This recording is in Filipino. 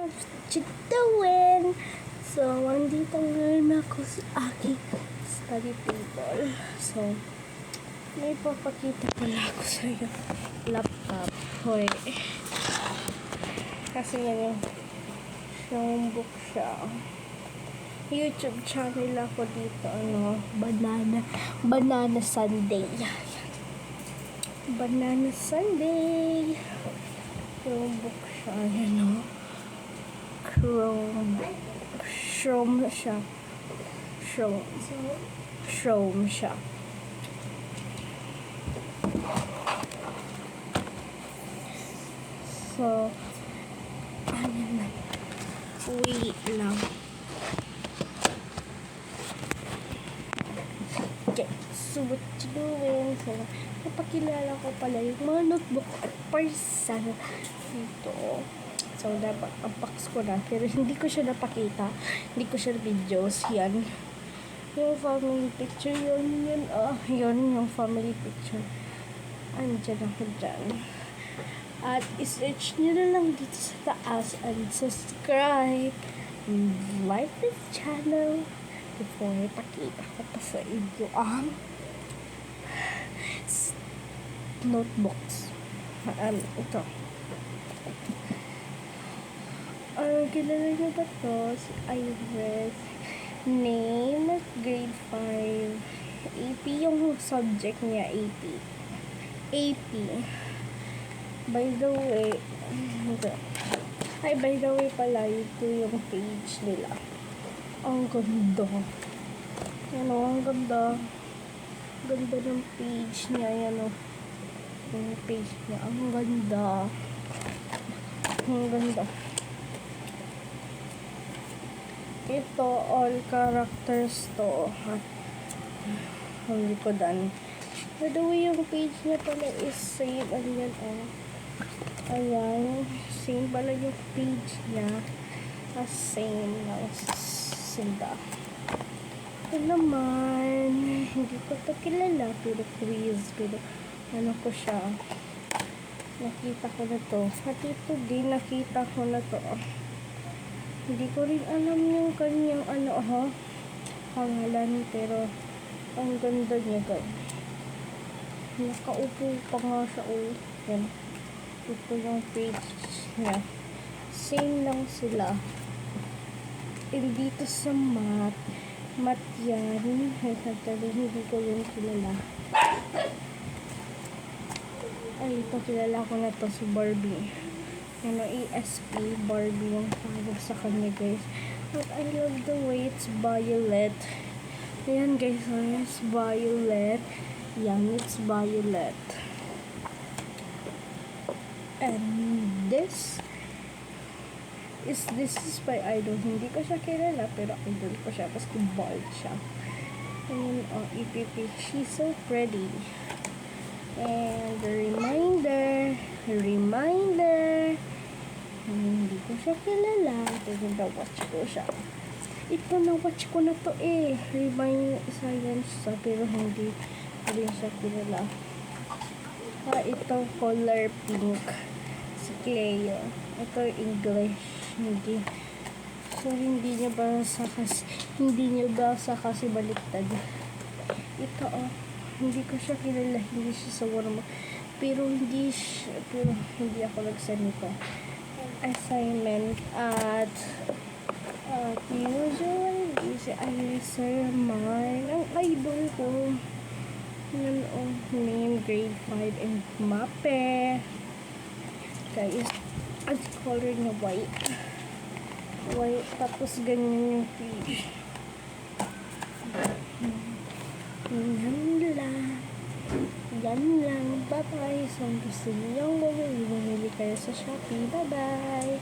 What you doing? So, andito ngayon ako sa aking study table. So, may papakita pala ako sa iyo. Laptop. Hoy. Kasi yan yung book siya. YouTube channel ako dito. Banana Sunday. Banana Sunday. Chromebook siya. Ayan o. Chrome siya. Chrome siya. So, ayan na. Wait lang. Okay. So, what you doing? So, napakilala ko pala yung mga notebook at parcel dito. So, dapat unbox ko na. Pero hindi ko siya napakita. Hindi ko siya videos. Yan. Yung family picture. Yun yung family picture. Andyan ako dyan. At isearch nyo na lang dito sa taas and subscribe and like this channel before ipakita ko pa sa inyo ang notebooks. Ito. Kilala nyo ba to? Si Iris. Name, grade 5. AP yung subject niya, AP. AP. By the way, by the way pala, ito yung page nila. Ang ganda. Yan o, ang ganda. Ganda ng page niya. Yan o. Yung page niya. Ang ganda. Ang ganda. Ito, all characters to. Ang likodan. By the way, yung page niya pala is same. Ayan o. Ayan. Same pala yung page niya. Same lang sila. Ito naman, hindi ko ito kilala, pero quiz, pero ano ko siya, nakita ko na to. At ito din, nakita ko na to. Hindi ko rin alam yung kanyang pangalan, pero ang ganda niya, guys. Nakaupo pa nga siya, yan. Ito yung page niya. Same lang sila. And dito sa mat yan. Hindi ko yun kilala. Ay, ito kilala ko na to, si Barbie. ESP, Barbie yung tawag sa kanya, guys. But I love the way it's violet. Ayan, guys, it's violet. Yan, it's violet. And this is by Idol. Hindi ko siya kilala, pero idol ko siya. Basketball siya. And EPP. She's so pretty. And the reminder. Hindi ko siya kilala. Pero na-watch ko siya. Ito, na-watch ko na to Remind Science siya, pero hindi ko rin siya kilala. Ito, color pink. Si Cleo. Ito, English. Hindi. So, hindi niya basa kasi baliktad. Ito, hindi ko siya kilala. Hindi siya sa warma. Pero hindi ako nagsan nito. Assignment at usual si Iris Sermon. Ang idol ko. Yan name, grade 5 and mape. Guys, ang color niya white, tapos ganyan yung page. Yan lang, bye bye. So, gusto niyo yung bumili kayo sa Shopee, bye bye.